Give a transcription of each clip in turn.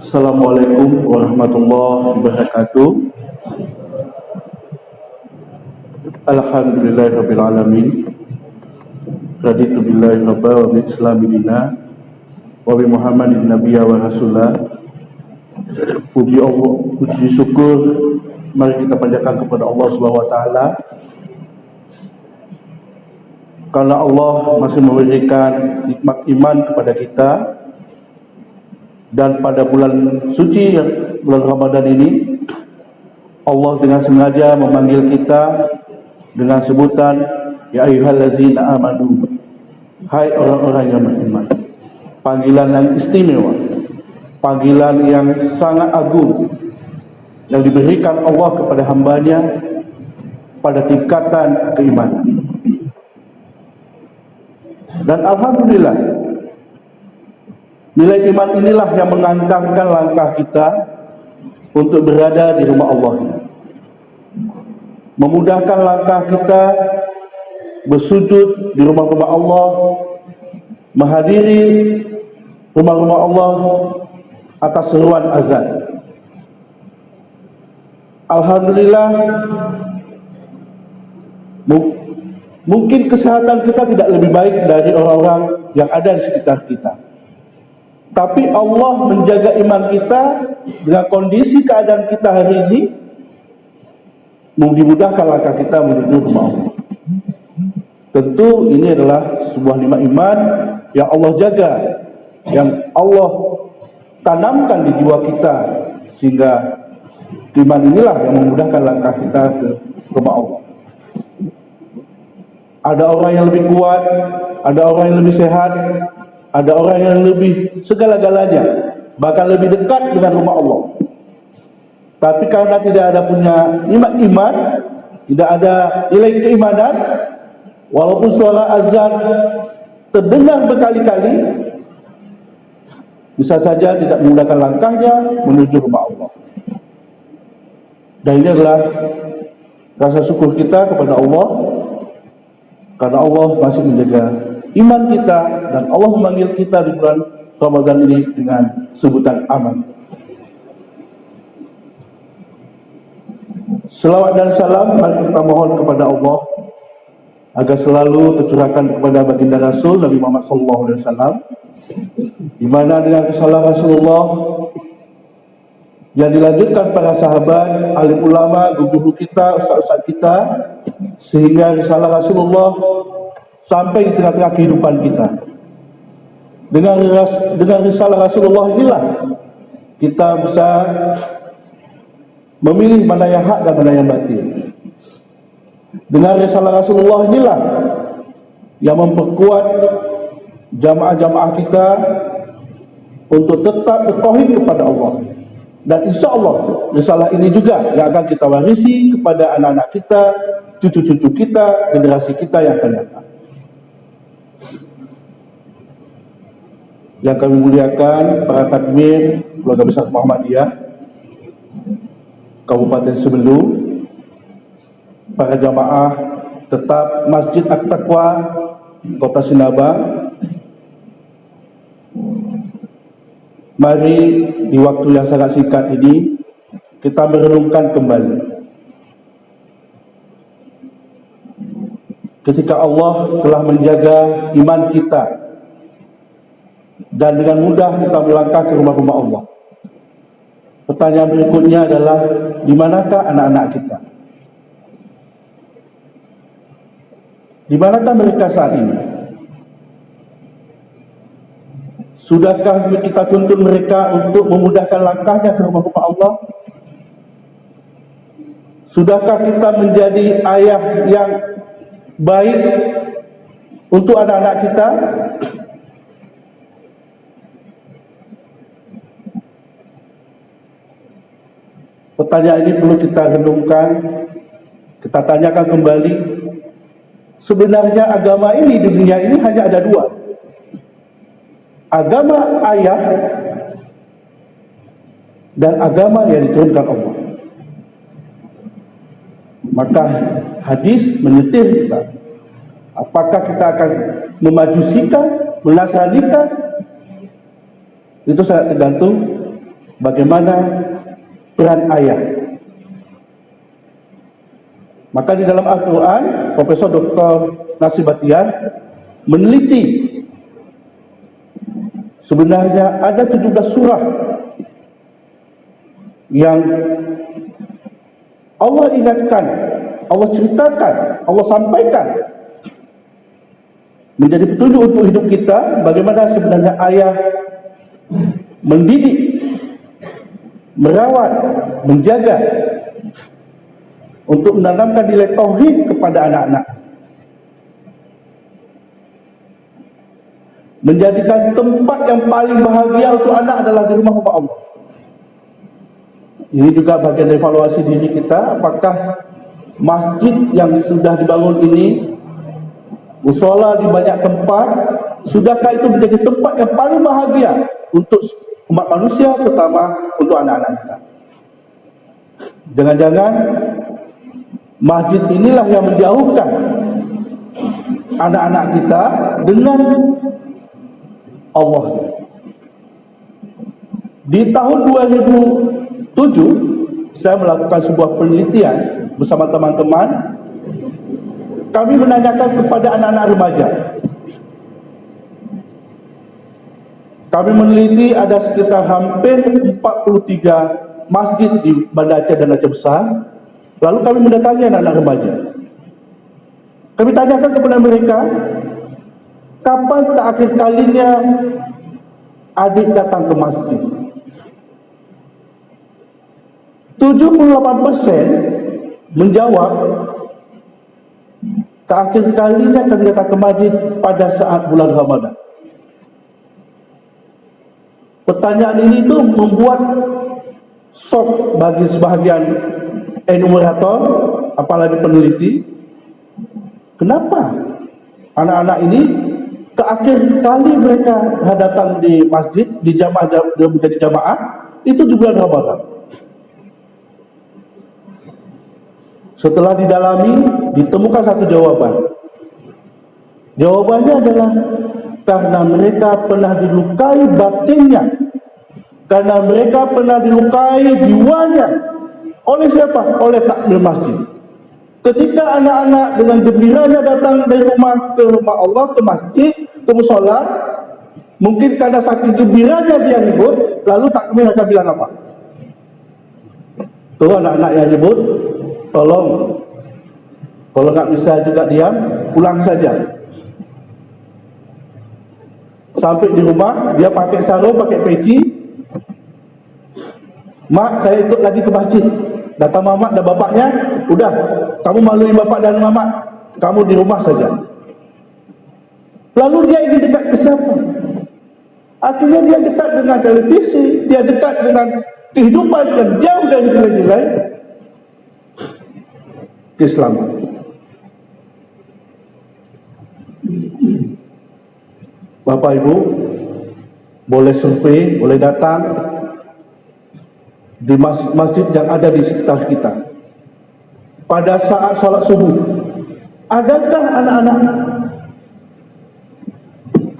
Assalamualaikum warahmatullahi wabarakatuh. Alhamdulillahirabbil alamin. Raditu billahi rabba wa bil islami dina wa bi Muhammadin nabiyya wa rasulah. Puji Allah, puji syukur mari kita panjatkan kepada Allah Subhanahu wa taala. Karena Allah masih memberikan nikmat iman kepada kita, dan pada bulan suci bulan Ramadan ini Allah dengan sengaja memanggil kita dengan sebutan ya ayyuhallazina amanu, hai orang-orang yang beriman. Panggilan yang istimewa, panggilan yang sangat agung yang diberikan Allah kepada hambanya pada tingkatan keimanan. Dan alhamdulillah, nilai iman inilah yang mengantarkan langkah kita untuk berada di rumah Allah, memudahkan langkah kita bersujud di rumah-rumah Allah, menghadiri rumah-rumah Allah atas seruan azan. Alhamdulillah, mungkin kesehatan kita tidak lebih baik dari orang-orang yang ada di sekitar kita, tapi Allah menjaga iman kita dengan kondisi keadaan kita hari ini, dimudahkan langkah kita menuju rumah Allah. Tentu ini adalah sebuah nikmat iman yang Allah jaga, yang Allah tanamkan di jiwa kita, sehingga iman inilah yang memudahkan langkah kita ke rumah Allah. Ada orang yang lebih kuat, ada orang yang lebih sehat, ada orang yang lebih segala-galanya, bahkan lebih dekat dengan rumah Allah. Tapi karena tidak ada punya nikmat iman, tidak ada nilai keimanan, walaupun suara azan terdengar berkali-kali, bisa saja tidak memudahkan langkahnya menuju rumah Allah. Dan ini adalah rasa syukur kita kepada Allah, karena Allah masih menjaga iman kita, dan Allah memanggil kita di bulan Ramadan ini dengan sebutan aman. Selawat dan salam mari kita mohon kepada Allah agar selalu tercurahkan kepada baginda Rasul Nabi Muhammad SAW, di mana dengan kesalahan Rasulullah yang dilanjutkan para sahabat, alim ulama, guru kita, ustaz-ustaz kita, sehingga risalah Rasulullah sampai di tengah-tengah kehidupan kita. Dengan risalah Rasulullah inilah kita bisa memilih mana yang hak dan mana yang batil. Dengan risalah Rasulullah inilah yang memperkuat jamaah-jamaah kita untuk tetap bertauhid kepada Allah. Dan insya Allah risalah ini juga yang akan kita warisi kepada anak-anak kita, cucu-cucu kita, generasi kita yang akan datang. Yang kami muliakan para takmir Keluarga Besar Muhammadiyah Kabupaten Sebelu, para jamaah tetap Masjid At-Taqwa Kota Sinabang, mari di waktu yang sangat singkat ini kita merenungkan kembali ketika Allah telah menjaga iman kita, dan dengan mudah kita melangkah ke rumah-rumah Allah. Pertanyaan berikutnya adalah, di manakah anak-anak kita? Di manakah mereka saat ini? Sudahkah kita tuntun mereka untuk memudahkan langkahnya ke rumah-rumah Allah? Sudahkah kita menjadi ayah yang baik untuk anak-anak kita? Pertanyaan ini perlu kita renungkan, kita tanyakan kembali. Sebenarnya agama ini di dunia ini hanya ada dua. Agama ayah dan agama yang diturunkan Allah. Maka hadis menyetir kita, apakah kita akan memajusikan, menasranikan, itu sangat tergantung bagaimana peran ayah. Maka di dalam Al-Quran, Profesor Dr. Nasir Batiar meneliti sebenarnya ada 17 surah yang Allah ingatkan, Allah ceritakan, Allah sampaikan menjadi petunjuk untuk hidup kita bagaimana sebenarnya ayah mendidik, merawat, menjaga untuk menanamkan nilai tauhid kepada anak-anak, menjadikan tempat yang paling bahagia untuk anak adalah di rumah Allah. Ini juga bagian evaluasi diri kita, apakah masjid yang sudah dibangun ini, musola di banyak tempat, sudahkah itu menjadi tempat yang paling bahagia untuk umat manusia, terutama untuk anak-anak kita. Jangan-jangan masjid inilah yang menjauhkan anak-anak kita dengan Allah. Di tahun 2007 saya melakukan sebuah penelitian bersama teman-teman. Kami menanyakan kepada anak-anak remaja. Kami meneliti ada sekitar hampir 43 masjid di Banda Aceh dan Aceh Besar. Lalu kami mendatangi anak-anak remaja. Kami tanyakan kepada mereka, kapan terakhir kalinya adik datang ke masjid? 78% menjawab, terakhir kalinya kami datang ke masjid pada saat bulan Ramadan. Pertanyaan ini itu membuat shock bagi sebahagian enumerator, apalagi peneliti. Kenapa anak-anak ini terakhir kali mereka datang di masjid, di jamaah, menjadi jamaah, itu di bulan Ramadan? Setelah didalami, ditemukan satu jawaban. Jawabannya adalah karena mereka pernah dilukai batinnya, karena mereka pernah dilukai jiwanya. Oleh siapa? Oleh takmir masjid. Ketika anak-anak dengan gembiranya datang dari rumah ke rumah Allah, ke masjid, ke musola, mungkin karena saking gembiranya dia ribut, lalu takmir akan bilang apa? Tuh anak-anak yang ribut, tolong, kalau nggak bisa juga diam, pulang saja. Sampai di rumah, dia pakai sarung, pakai peci. Mak, saya ikut lagi ke masjid. Datang mamak dan bapaknya, udah, kamu maluin bapak dan mamak, kamu di rumah saja. Lalu dia ingin dekat ke siapa? Akhirnya dia dekat dengan televisi, dia dekat dengan kehidupan yang jauh dari nilai-nilai keislaman. Bapak Ibu boleh survei, boleh datang di masjid yang ada di sekitar kita. Pada saat salat subuh, adakah anak-anak?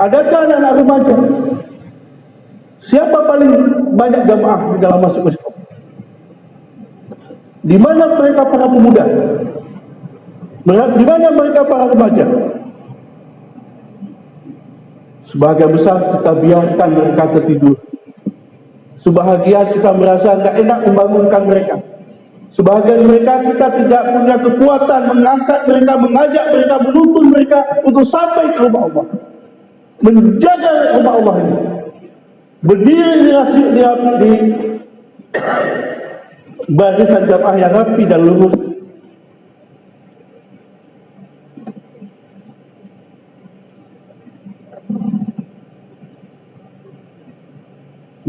Adakah anak-anak remaja? Siapa paling banyak jamaah di dalam masjid-masjid? Di mana mereka para pemuda? Di mana mereka para remaja? Sebagian besar kita biarkan mereka tertidur. Sebahagian kita merasa enggak enak membangunkan mereka. Sebahagian mereka kita tidak punya kekuatan mengangkat mereka, mengajak mereka, menuntun mereka untuk sampai ke rumah Allah, menjaga rumah Allah ini, berdiri di barisan jamaah yang rapi dan lurus.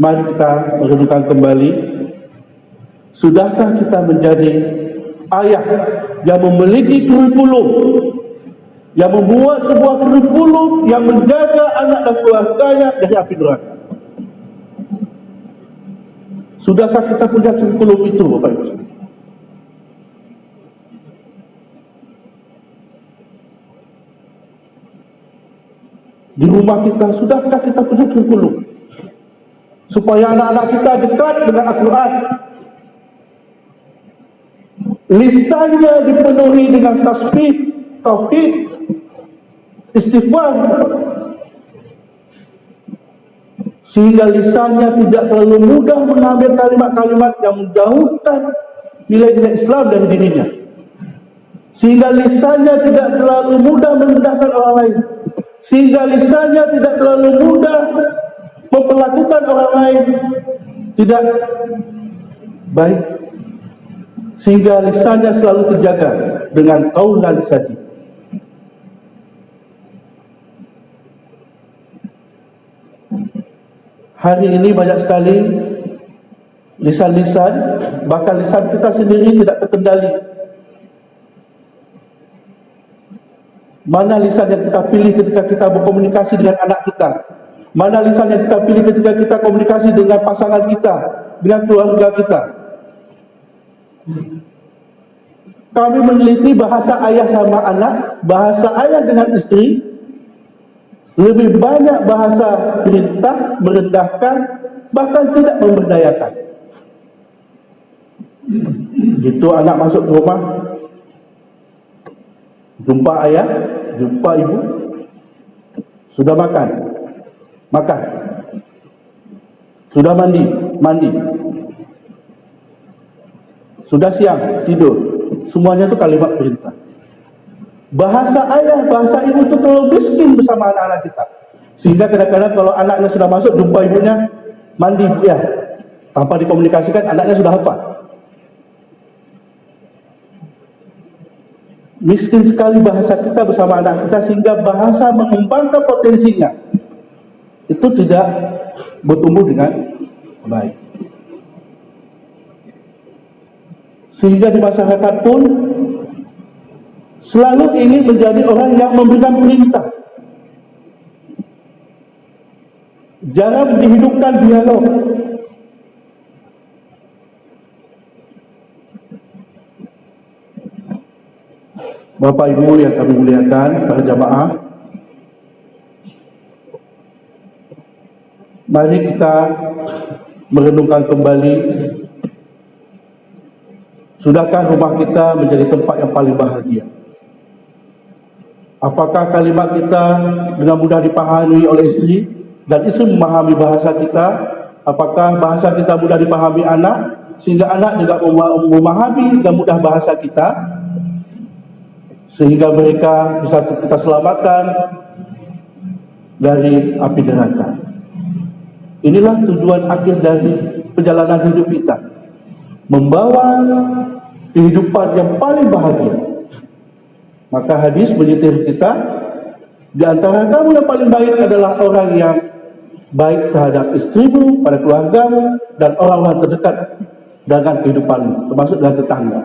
Mari kita merenungkan kembali, sudahkah kita menjadi ayah yang memiliki kurikulum, yang membuat sebuah kurikulum yang menjaga anak dan keluarganya dari api neraka? Sudahkah kita punya kurikulum itu, Bapak Ibu? Di rumah kita, sudahkah kita punya kurikulum? supaya anak-anak kita dekat dengan Al-Quran. Lisannya dipenuhi dengan tasbih, tauhid, istighfar, sehingga lisannya tidak terlalu mudah mengambil kalimat-kalimat yang menjauhkan nilai-nilai Islam dari dirinya, sehingga lisannya tidak terlalu mudah merendahkan orang lain, sehingga lisannya tidak terlalu mudah memperlakukan orang lain tidak baik, sehingga lisannya selalu terjaga dengan qaulan sadid. Hari ini banyak sekali lisan-lisan, bahkan lisan kita sendiri tidak terkendali. Mana lisan yang kita pilih ketika kita berkomunikasi dengan anak kita? Mana lisan yang kita pilih ketika kita komunikasi dengan pasangan kita, dengan keluarga kita? Kami meneliti bahasa ayah sama anak, bahasa ayah dengan istri, lebih banyak bahasa perintah, merendahkan, bahkan tidak memberdayakan. Gitu anak masuk ke rumah, jumpa ayah, jumpa ibu, sudah makan, makan, sudah mandi, mandi, sudah siang, tidur. Semuanya itu kalimat perintah. Bahasa ayah, bahasa ibu itu terlalu miskin bersama anak-anak kita, sehingga kadang-kadang kalau anaknya sudah masuk, jumpa ibunya, mandi ya, tanpa dikomunikasikan anaknya sudah hafal. Miskin sekali bahasa kita bersama anak kita, sehingga bahasa mengembangkan potensinya itu tidak bertumbuh dengan baik. Sehingga di masyarakat pun selalu ingin menjadi orang yang memberikan perintah, jarang dihidupkan dialog. Bapak Ibu yang kami muliakan, para jamaah, mari kita merenungkan kembali, sudahkah rumah kita menjadi tempat yang paling bahagia? Apakah kalimat kita dengan mudah dipahami oleh istri dan istri memahami bahasa kita? Apakah bahasa kita mudah dipahami anak sehingga anak juga memahami dan mudah bahasa kita, sehingga mereka bisa kita selamatkan dari api neraka? Inilah tujuan akhir dari perjalanan hidup kita, membawa kehidupan yang paling bahagia. Maka hadis menyetir kita, di antara kamu yang paling baik adalah orang yang baik terhadap istrimu, pada keluargamu, dan orang-orang terdekat dengan kehidupanmu, termasuk dengan tetangga.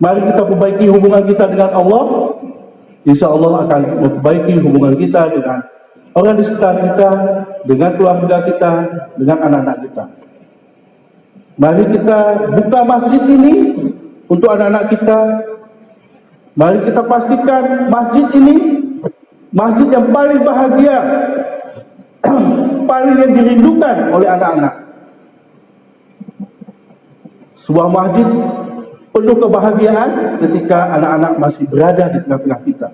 Mari kita perbaiki hubungan kita dengan Allah. Insya Allah akan memperbaiki hubungan kita dengan orang di sekitar kita, dengan keluarga kita, dengan anak-anak kita. Mari kita buka masjid ini untuk anak-anak kita. Mari kita pastikan masjid ini masjid yang paling bahagia, paling yang dirindukan oleh anak-anak. Sebuah masjid penuh kebahagiaan ketika anak-anak masih berada di tengah-tengah kita.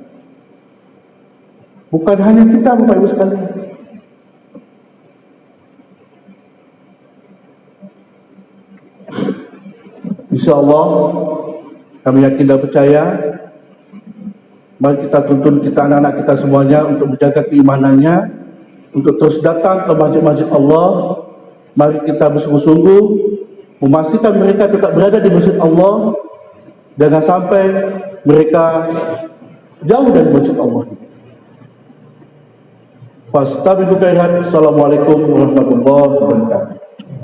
Bukan hanya kita, Bapak Ibu sekalian. Insya Allah kami yakin dan percaya, mari kita tuntun kita anak-anak kita semuanya untuk menjaga keimanannya, untuk terus datang ke masjid-masjid Allah. Mari kita bersungguh-sungguh memastikan mereka tetap berada di masjid Allah, jangan sampai mereka jauh dari masjid Allah. Fastabiqul khairat. Assalamualaikum warahmatullahi wabarakatuh.